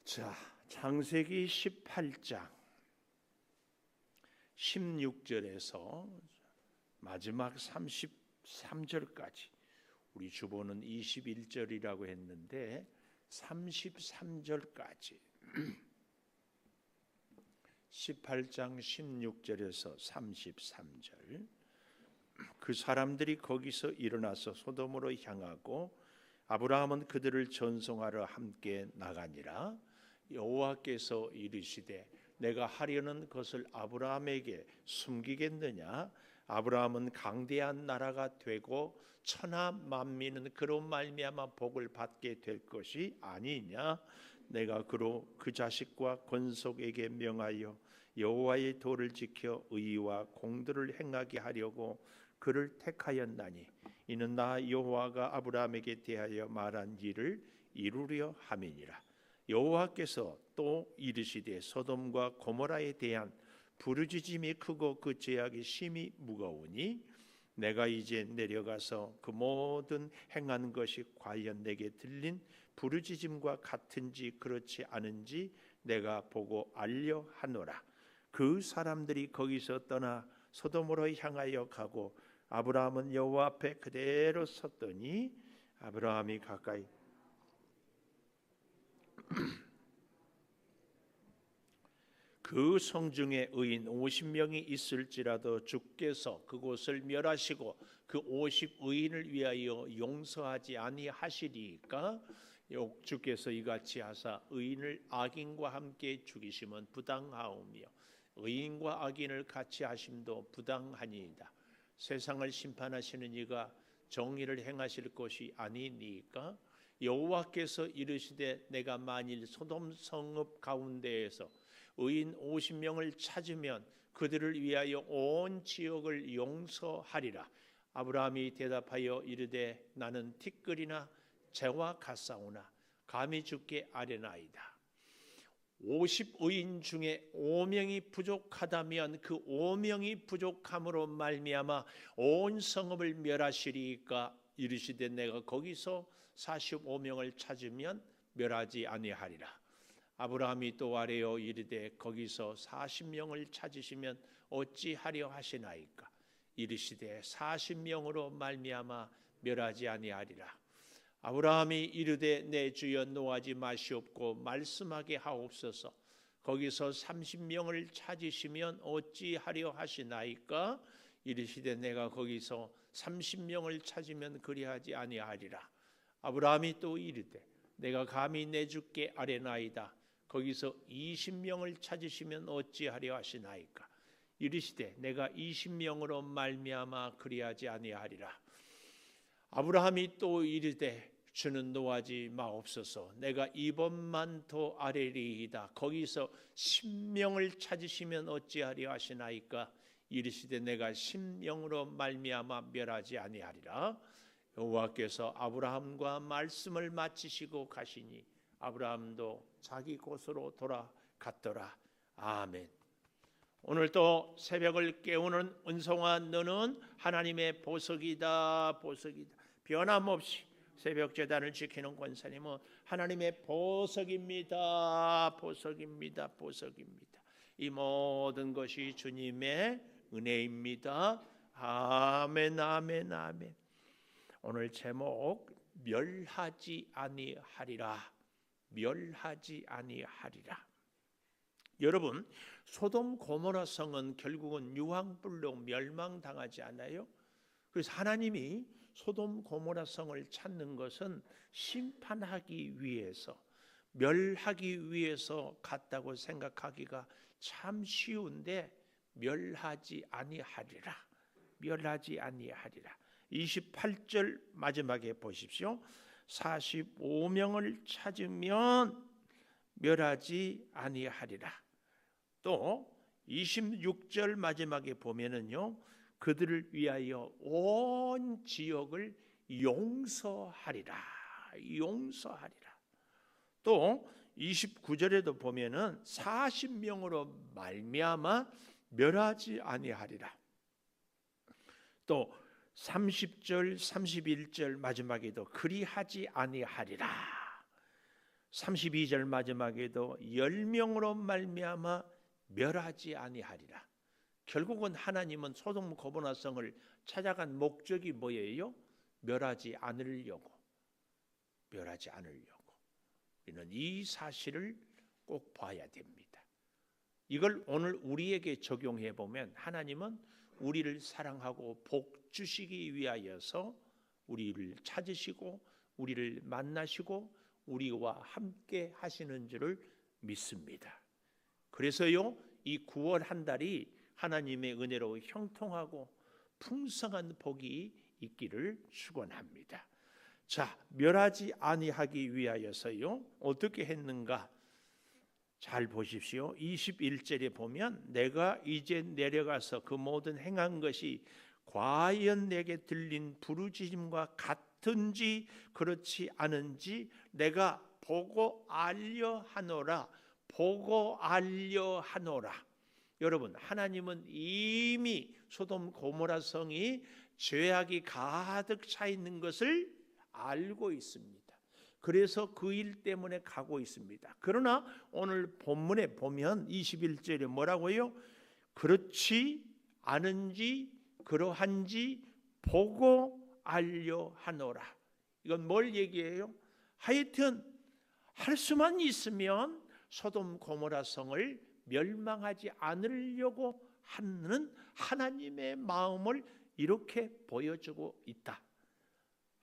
자, 창세기 18장 16절에서 마지막 33절까지, 우리 주보는 21절이라고 했는데 33절까지 18장 16절에서 33절, 그 사람들이 거기서 일어나서 소돔으로 향하고 아브라함은 그들을 전송하러 함께 나가니라. 여호와께서 이르시되 내가 하려는 것을 아브라함에게 숨기겠느냐? 아브라함은 강대한 나라가 되고 천하 만민은 그로 말미암아 복을 받게 될 것이 아니냐? 내가 그로 그 자식과 권속에게 명하여 여호와의 도를 지켜 의와 공도를 행하게 하려고 그를 택하였나니 이는 나 여호와가 아브라함에게 대하여 말한 일을 이루려 함이니라. 여호와께서 또 이르시되 소돔과 고모라에 대한 부르짖음이 크고 그 죄악이 심히 무거우니 내가 이제 내려가서 그 모든 행한 것이 과연 내게 들린 부르짖음과 같은지 그렇지 않은지 내가 보고 알려 하노라. 그 사람들이 거기서 떠나 소돔으로 향하여 가고 아브라함은 여호와 앞에 그대로 섰더니 아브라함이 가까이 그 성중에 의인 50명이 있을지라도 주께서 그곳을 멸하시고 그 50의인을 위하여 용서하지 아니하시리까? 주께서 이같이 하사 의인을 악인과 함께 죽이심은 부당하오며 의인과 악인을 같이 하심도 부당하니이다. 세상을 심판하시는 이가 정의를 행하실 것이 아니니까? 여호와께서 이르시되 내가 만일 소돔 성읍 가운데에서 의인 50명을 찾으면 그들을 위하여 온 지역을 용서하리라. 아브라함이 대답하여 이르되 나는 티끌이나 재와 같사오나 감히 주께 아뢰나이다. 50의인 중에 5명이 부족하다면 그 5명이 부족함으로 말미암아 온 성읍을 멸하시리까? 이르시되 내가 거기서 45명을 찾으면 멸하지 아니하리라. 아브라함이 또 아뢰어 이르되 거기서 40명을 찾으시면 어찌하려 하시나이까? 이르시되 40명으로 말미암아 멸하지 아니하리라. 아브라함이 이르되 내 주여 노하지 마시옵고 말씀하게 하옵소서. 거기서 30명을 찾으시면 어찌하려 하시나이까? 이르시되 내가 거기서 30명을 찾으면 그리하지 아니하리라. 아브라함이 또 이르되 내가 감히 내 주께 아뢰나이다. 거기서 20명을 찾으시면 어찌하려 하시나이까? 이르시되 내가 20명으로 말미암아 그리하지 아니하리라. 아브라함이 또 이르되 주는 노하지 마옵소서. 내가 이번만 더 아뢰리이다. 거기서 10명을 찾으시면 어찌하려 하시나이까? 이르시되 내가 10명으로 말미암아 멸하지 아니하리라. 여호와께서 아브라함과 말씀을 마치시고 가시니 아브라함도 자기 곳으로 돌아갔더라. 아멘. 오늘 또 새벽을 깨우는 은송아, 너는 하나님의 보석이다. 보석이다. 변함없이 새벽 제단을 지키는 권사님은 하나님의 보석입니다. 보석입니다. 보석입니다. 이 모든 것이 주님의 은혜입니다. 아멘. 아멘. 아멘. 오늘 제목 멸하지 아니하리라. 멸하지 아니하리라. 여러분, 소돔 고모라 성은 결국은 유황불로 멸망당하지 않아요? 그래서 하나님이 소돔 고모라 성을 찾는 것은 심판하기 위해서, 멸하기 위해서 갔다고 생각하기가 참 쉬운데 멸하지 아니하리라. 멸하지 아니하리라. 28절 마지막에 보십시오. 45명을 찾으면 멸하지 아니하리라. 또 26절 마지막에 보면은요, 그들을 위하여 온 지역을 용서하리라. 용서하리라. 또 29절에도 보면은 40명으로 말미암아 멸하지 아니하리라. 또 30절 31절 마지막에도 그리하지 아니하리라. 32절 마지막에도 10명으로 말미암아 멸하지 아니하리라. 결국은 하나님은 소돔 고모라 성을 찾아간 목적이 뭐예요? 멸하지 않으려고. 우리는 이 사실을 꼭 봐야 됩니다. 이걸 오늘 우리에게 적용해 보면 하나님은 우리를 사랑하고 복 주시기 위하여서 우리를 찾으시고 우리를 만나시고 우리와 함께 하시는 줄을 믿습니다. 그래서요, 이 9월 한 달이 하나님의 은혜로 형통하고 풍성한 복이 있기를 축원합니다. 자, 멸하지 아니하기 위하여서요 어떻게 했는가? 잘 보십시오. 21절에 보면 내가 이제 내려가서 그 모든 행한 것이 과연 내게 들린 부르짖음과 같은지 그렇지 않은지 내가 보고 알려하노라. 여러분, 하나님은 이미 소돔 고모라 성이 죄악이 가득 차 있는 것을 알고 있습니다. 그래서 그 일 때문에 가고 있습니다. 그러나 오늘 본문에 보면 21절에 뭐라고요? 그렇지 않은지 그러한지 보고 알려하노라. 이건 뭘 얘기해요? 하여튼 할 수만 있으면 소돔 고모라 성을 멸망하지 않으려고 하는 하나님의 마음을 이렇게 보여주고 있다.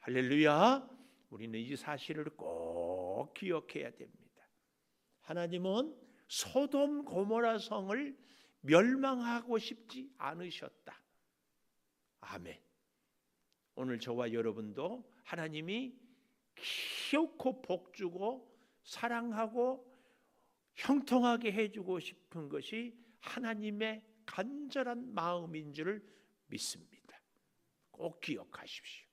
할렐루야. 우리는 이 사실을 꼭 기억해야 됩니다. 하나님은 소돔 고모라 성을 멸망하고 싶지 않으셨다. 아멘. 오늘 저와 여러분도 하나님이 키우고 복주고 사랑하고 형통하게 해주고 싶은 것이 하나님의 간절한 마음인 줄을 믿습니다. 꼭 기억하십시오.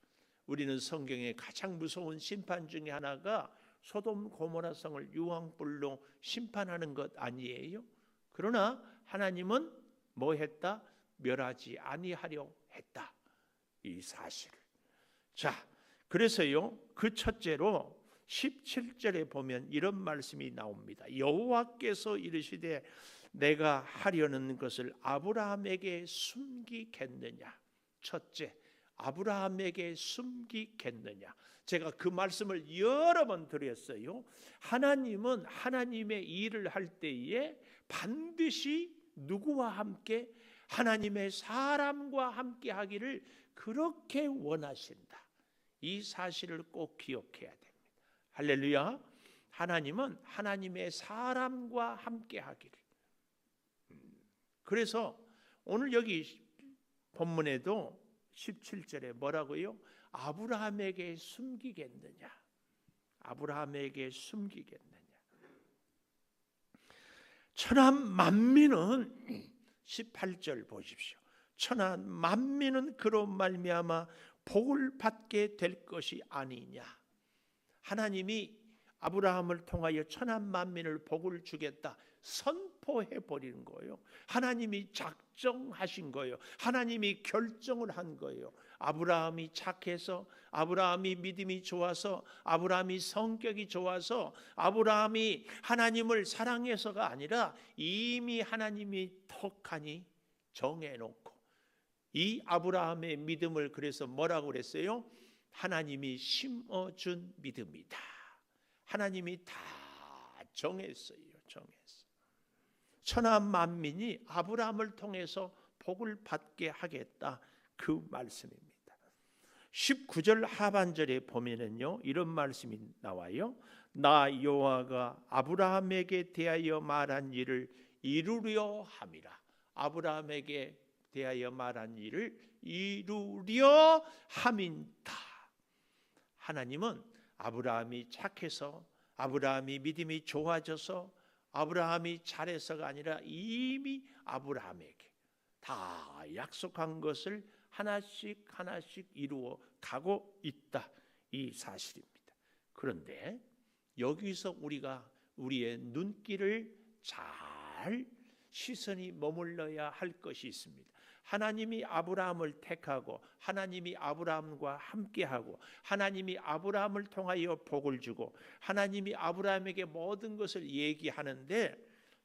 우리는 성경의 가장 무서운 심판 중에 하나가 소돔 고모라 성을 유황불로 심판하는 것 아니에요? 그러나 하나님은 뭐 했다? 멸하지 아니하려 했다. 이 사실을. 자, 그래서요 그 첫째로 17절에 보면 이런 말씀이 나옵니다. 여호와께서 이르시되 내가 하려는 것을 아브라함에게 숨기겠느냐. 첫째, 아브라함에게 숨기겠느냐. 제가 그 말씀을 여러 번 드렸어요. 하나님은 하나님의 일을 할 때에 반드시 누구와 함께? 하나님의 사람과 함께 하기를 그렇게 원하신다. 이 사실을 꼭 기억해야 됩니다. 할렐루야. 하나님은 하나님의 사람과 함께 하기를. 그래서 오늘 여기 본문에도 17절에 뭐라고요? 아브라함에게 숨기겠느냐. 아브라함에게 숨기겠느냐. 천한 만민은 18절 보십시오. 천한 만민은 그로 말미암아 복을 받게 될 것이 아니냐. 하나님이 아브라함을 통하여 천한 만민을 복을 주겠다 선포해 버리는 거예요. 하나님이 작정하신 거예요. 하나님이 결정을 한 거예요. 아브라함이 착해서, 아브라함이 믿음이 좋아서, 아브라함이 성격이 좋아서, 아브라함이 하나님을 사랑해서가 아니라 이미 하나님이 턱하니 정해놓고 이 아브라함의 믿음을 그래서 뭐라고 그랬어요? 하나님이 심어준 믿음이다. 하나님이 다 정했어요. 천하 만민이 아브라함을 통해서 복을 받게 하겠다. 그 말씀입니다. 19절 하반절에 보면은요 이런 말씀이 나와요. 나 여호와가 아브라함에게 대하여 말한 일을 이루려 함이라. 아브라함에게 대하여 말한 일을 이루려 함이다. 하나님은 아브라함이 착해서, 아브라함이 믿음이 좋아져서, 아브라함이 잘해서가 아니라 이미 아브라함에게 다 약속한 것을 하나씩 하나씩 이루어 가고 있다. 이 사실입니다. 그런데 여기서 우리가 우리의 눈길을 잘 시선이 머물러야 할 것이 있습니다. 하나님이 아브라함을 택하고 하나님이 아브라함과 함께하고 하나님이 아브라함을 통하여 복을 주고 하나님이 아브라함에게 모든 것을 얘기하는데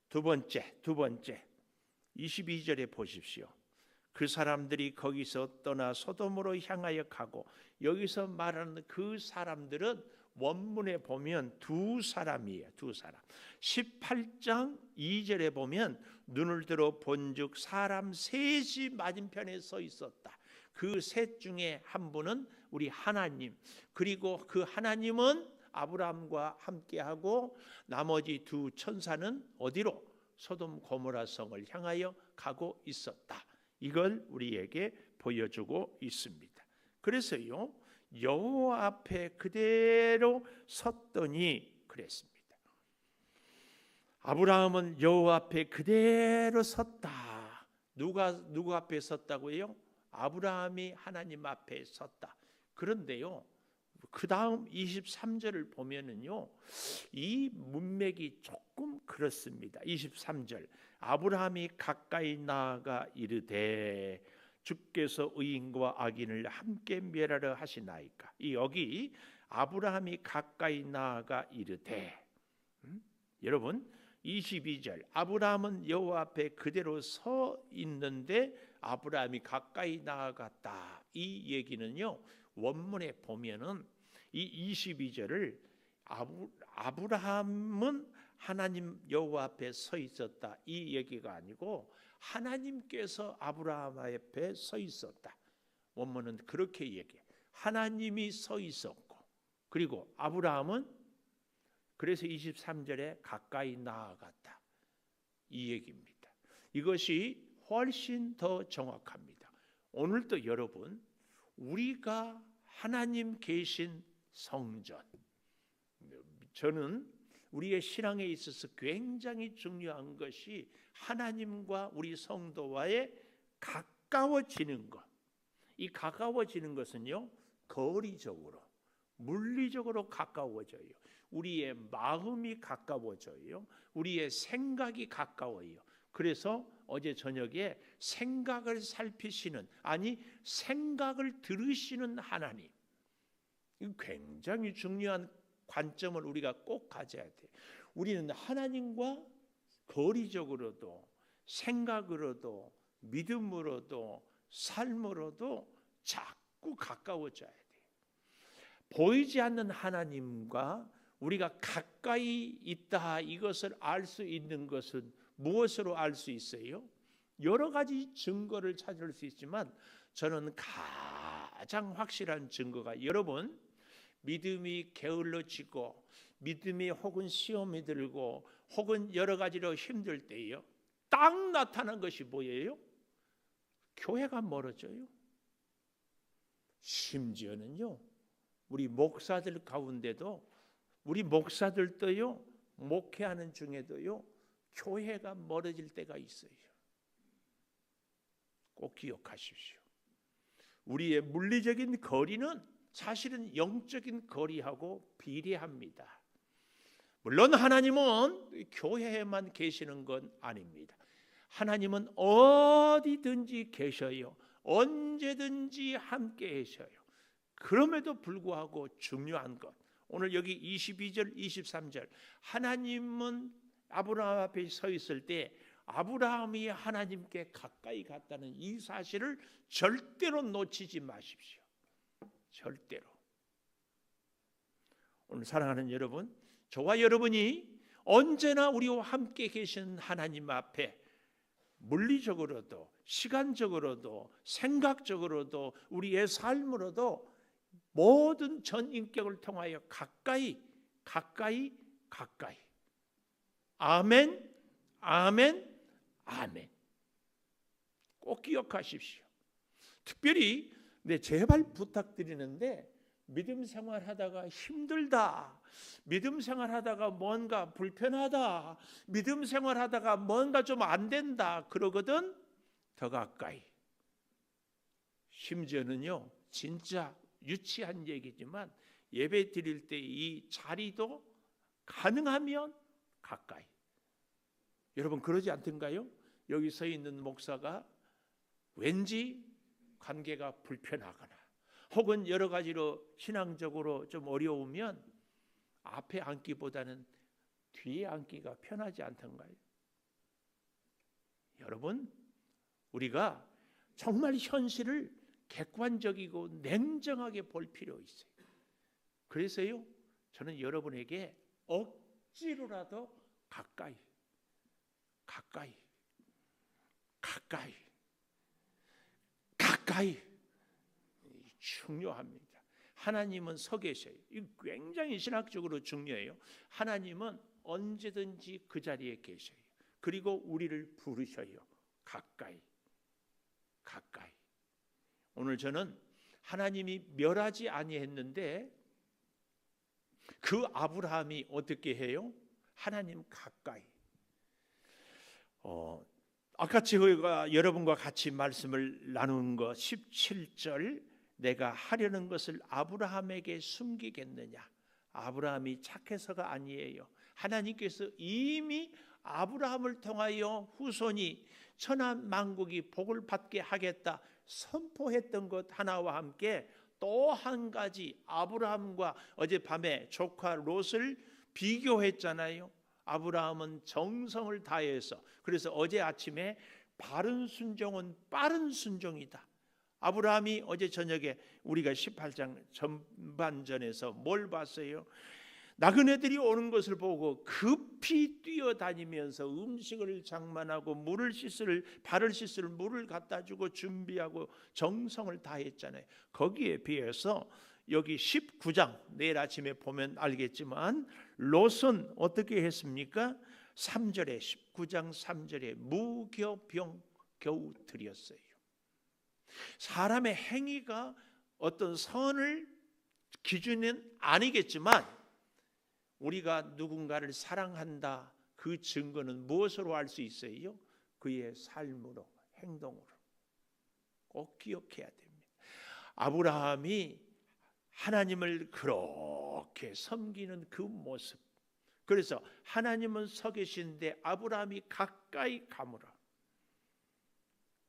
두 번째 22절에 보십시오. 그 사람들이 거기서 떠나 소돔으로 향하여 가고, 여기서 말하는 그 사람들은 원문에 보면 두 사람이에요. 두 사람. 18장 2절에 보면 눈을 들어 본즉 사람 셋이 맞은편에 서 있었다. 그 셋 중에 한 분은 우리 하나님, 그리고 그 하나님은 아브라함과 함께하고 나머지 두 천사는 어디로? 소돔 고모라 성을 향하여 가고 있었다. 이걸 우리에게 보여주고 있습니다. 그래서요, 여호와 앞에 그대로 섰더니 그랬습니다. 아브라함은 여호와 앞에 그대로 섰다. 누가 앞에 섰다고요? 아브라함이 하나님 앞에 섰다. 그런데요, 그 다음 23절을 보면은요, 이 문맥이 조금 그렇습니다. 23절, 아브라함이 가까이 나아가 이르되 주께서 의인과 악인을 함께 멸하려 하시나이까. 여기 아브라함이 가까이 나아가 이르되, 여러분 22절, 아브라함은 여호와 앞에 그대로 서 있는데 아브라함이 가까이 나아갔다. 이 얘기는요, 원문에 보면은 이 22절을 아브라함은 하나님 여호와 앞에 서 있었다, 이 얘기가 아니고 하나님께서 아브라함 앞에 서 있었다. 원문은 그렇게 얘기해. 하나님이 서 있었고, 그리고 아브라함은 그래서 23절에 가까이 나아갔다, 이 얘기입니다. 이것이 훨씬 더 정확합니다. 오늘도 여러분, 우리가 하나님 계신 성전, 저는 우리의 신앙에 있어서 굉장히 중요한 것이 하나님과 우리 성도와의 가까워지는 것. 이 가까워지는 것은요, 거리적으로, 물리적으로 가까워져요. 우리의 마음이 가까워져요. 우리의 생각이 가까워요. 그래서 어제 저녁에 생각을 살피시는, 아니 생각을 들으시는 하나님, 이 굉장히 중요한 관점을 우리가 꼭 가져야 돼. 우리는 하나님과 거리적으로도 생각으로도 믿음으로도 삶으로도 자꾸 가까워져야 돼. 보이지 않는 하나님과 우리가 가까이 있다, 이것을 알 수 있는 것은 무엇으로 알 수 있어요? 여러 가지 증거를 찾을 수 있지만 저는 가장 확실한 증거가, 여러분 믿음이 게을러지고 믿음이 혹은 시험이 들고 혹은 여러 가지로 힘들 때요, 딱 나타난 것이 뭐예요? 교회가 멀어져요. 심지어는요, 우리 목사들 가운데도, 우리 목사들도요, 목회하는 중에도요, 교회가 멀어질 때가 있어요. 꼭 기억하십시오. 우리의 물리적인 거리는 사실은 영적인 거리하고 비례합니다. 물론 하나님은 교회에만 계시는 건 아닙니다. 하나님은 어디든지 계셔요. 언제든지 함께 계셔요. 그럼에도 불구하고 중요한 것, 오늘 여기 22절 23절, 하나님은 아브라함 앞에 서 있을 때 아브라함이 하나님께 가까이 갔다는 이 사실을 절대로 놓치지 마십시오. 절대로. 오늘 사랑하는 여러분, 저와 여러분이 언제나 우리와 함께 계신 하나님 앞에 물리적으로도 시간적으로도 생각적으로도 우리의 삶으로도 모든 전 인격을 통하여 가까이 아멘, 아멘, 아멘. 꼭 기억하십시오. 특별히 제발 부탁드리는데, 믿음 생활하다가 힘들다, 믿음 생활하다가 뭔가 불편하다, 믿음 생활하다가 뭔가 좀 안 된다 그러거든, 더 가까이. 심지어는요, 진짜 유치한 얘기지만 예배 드릴 때 이 자리도 가능하면 가까이. 여러분 그러지 않던가요? 여기 서 있는 목사가 왠지 관계가 불편하거나 혹은 여러 가지로 신앙적으로 좀 어려우면 앞에 앉기보다는 뒤에 앉기가 편하지 않던가요? 여러분, 우리가 정말 현실을 객관적이고 냉정하게 볼 필요 있어요. 그래서요, 저는 여러분에게 억지로라도 가까이 중요합니다. 하나님은 서 계셔요. 이거 굉장히 신학적으로 중요해요. 하나님은 언제든지 그 자리에 계셔요. 그리고 우리를 부르셔요. 가까이. 오늘 저는 하나님이 멸하지 아니했는데 그 아브라함이 어떻게 해요? 하나님 가까이. 아까 제가 여러분과 같이 말씀을 나눈 거 17절, 내가 하려는 것을 아브라함에게 숨기겠느냐? 아브라함이 착해서가 아니에요. 하나님께서 이미 아브라함을 통하여 후손이 천한 만국이 복을 받게 하겠다 선포했던 것 하나와 함께 또 한 가지, 아브라함과 어젯밤에 조카 롯을 비교했잖아요. 아브라함은 정성을 다해서, 그래서 어제 아침에 바른 순종은 빠른 순종이다. 아브라함이 어제 저녁에 우리가 18장 전반전에서 뭘 봤어요? 나그네들이 오는 것을 보고 급히 뛰어다니면서 음식을 장만하고 발을 씻을 물을 갖다 주고 준비하고 정성을 다했잖아요. 거기에 비해서 여기 19장, 내일 아침에 보면 알겠지만 롯은 어떻게 했습니까? 3절에, 19장 3절에 무교병 겨우 드렸어요. 사람의 행위가 어떤 선을 기준은 아니겠지만 우리가 누군가를 사랑한다, 그 증거는 무엇으로 알 수 있어요? 그의 삶으로, 행동으로. 꼭 기억해야 됩니다. 아브라함이 하나님을 그렇게 섬기는 그 모습, 그래서 하나님은 서 계신데 아브라함이 가까이 가물어.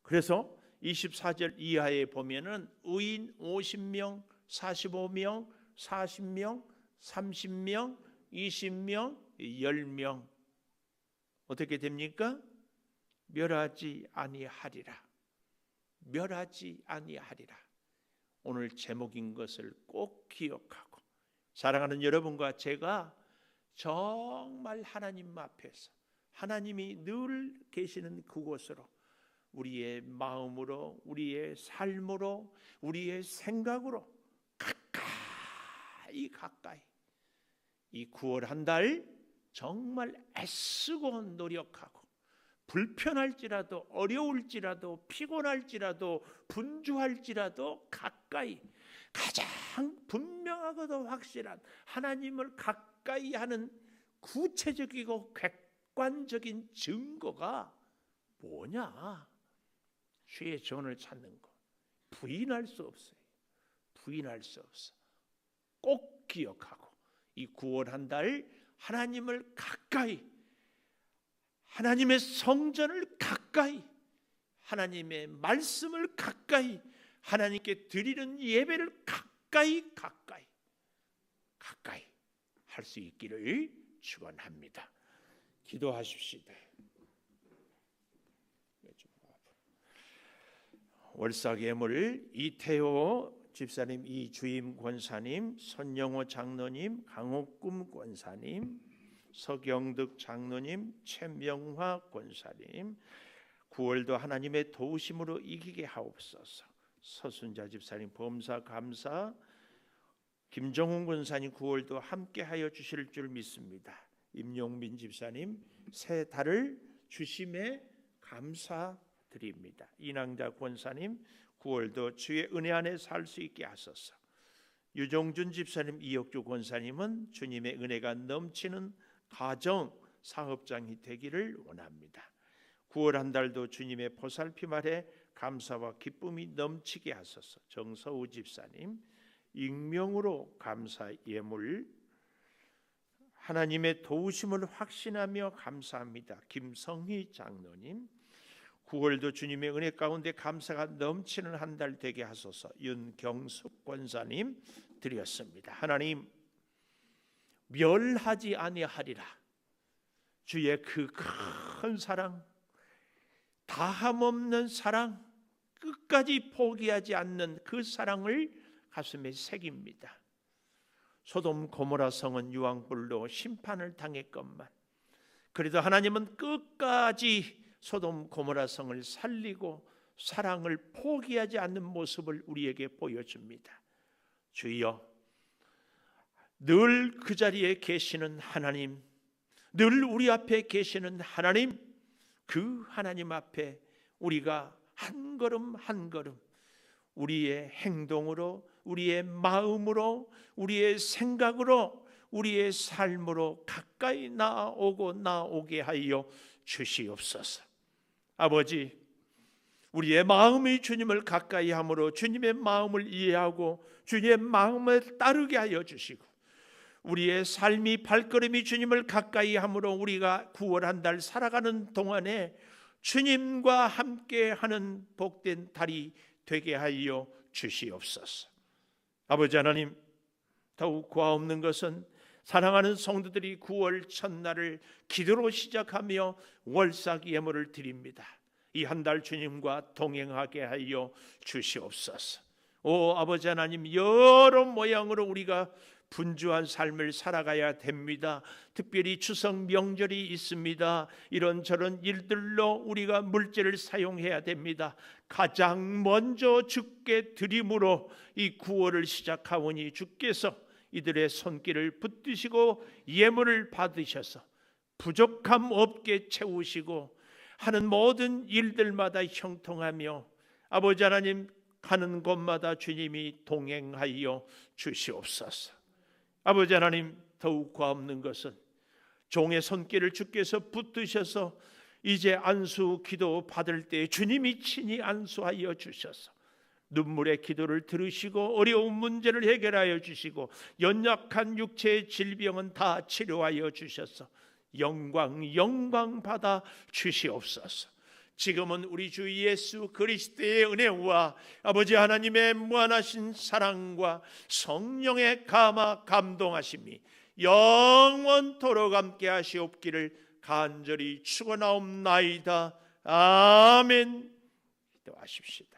그래서 24절 이하에 보면은 의인 50명, 45명, 40명, 30명, 20명, 10명 어떻게 됩니까? 멸하지 아니하리라. 오늘 제목인 것을 꼭 기억하고, 사랑하는 여러분과 제가 정말 하나님 앞에서 하나님이 늘 계시는 그곳으로 우리의 마음으로, 우리의 삶으로, 우리의 생각으로 가까이 이 9월 한 달 정말 애쓰고 노력하고, 불편할지라도 어려울지라도 피곤할지라도 분주할지라도 가까이, 가장 분명하고도 확실한 하나님을 가까이 하는 구체적이고 객관적인 증거가 뭐냐? 주의 전을 찾는 것. 부인할 수 없어요. 꼭 기억하고 이 9월 한 달 하나님을 가까이, 하나님의 성전을 가까이, 하나님의 말씀을 가까이, 하나님께 드리는 예배를 가까이 할 수 있기를 축원합니다. 기도하십시다. 월삭예물 이태호 집사님, 이주임 권사님, 손영호 장로님, 강옥금 권사님, 서경득 장로님, 최명화 권사님, 9월도 하나님의 도우심으로 이기게 하옵소서. 서순자 집사님 범사 감사, 김정훈 권사님 9월도 함께하여 주실 줄 믿습니다. 임용민 집사님 새 달을 주심에 감사드립니다. 이낭자 권사님 9월도 주의 은혜 안에 살 수 있게 하소서. 유종준 집사님, 이혁주 권사님은 주님의 은혜가 넘치는 가정 사업장이 되기를 원합니다. 9월 한 달도 주님의 보살핌 아래 감사와 기쁨이 넘치게 하소서. 정서우 집사님 익명으로 감사 예물, 하나님의 도우심을 확신하며 감사합니다. 김성희 장로님 9월도 주님의 은혜 가운데 감사가 넘치는 한 달 되게 하소서. 윤경숙 권사님 드렸습니다. 하나님, 멸하지 아니하리라. 주의 그 큰 사랑, 다함없는 사랑, 끝까지 포기하지 않는 그 사랑을 가슴에 새깁니다. 소돔 고모라 성은 유황불로 심판을 당했건만 그래도 하나님은 끝까지 소돔 고모라 성을 살리고 사랑을 포기하지 않는 모습을 우리에게 보여줍니다. 주여, 늘 그 자리에 계시는 하나님, 늘 우리 앞에 계시는 하나님, 그 하나님 앞에 우리가 한 걸음 한 걸음 우리의 행동으로, 우리의 마음으로, 우리의 생각으로, 우리의 삶으로 가까이 나오게 하여 주시옵소서. 아버지, 우리의 마음이 주님을 가까이 함으로 주님의 마음을 이해하고 주님의 마음을 따르게 하여 주시고, 우리의 삶이 발걸음이 주님을 가까이 함으로 우리가 9월 한 달 살아가는 동안에 주님과 함께하는 복된 달이 되게 하여 주시옵소서. 아버지 하나님, 더욱 고아없는 것은 사랑하는 성도들이 9월 첫날을 기도로 시작하며 월삭 예물을 드립니다. 이 한 달 주님과 동행하게 하여 주시옵소서. 오 아버지 하나님, 여러 모양으로 우리가 분주한 삶을 살아가야 됩니다. 특별히 추석 명절이 있습니다. 이런저런 일들로 우리가 물질을 사용해야 됩니다. 가장 먼저 주께 드림으로 이 9월을 시작하오니 주께서 이들의 손길을 붙드시고 예물을 받으셔서 부족함 없게 채우시고 하는 모든 일들마다 형통하며 아버지 하나님, 가는 곳마다 주님이 동행하여 주시옵소서. 아버지 하나님, 더욱 고아없는 것은 종의 손길을 주께서 붙드셔서 이제 안수 기도 받을 때 주님이 친히 안수하여 주셔서 눈물의 기도를 들으시고 어려운 문제를 해결하여 주시고 연약한 육체의 질병은 다 치료하여 주셔서 영광 받아 주시옵소서. 지금은 우리 주 예수 그리스도의 은혜와 아버지 하나님의 무한하신 사랑과 성령의 감동하심이 영원토록 함께 하시옵기를 간절히 축원하옵나이다. 아멘. 기도하십시다.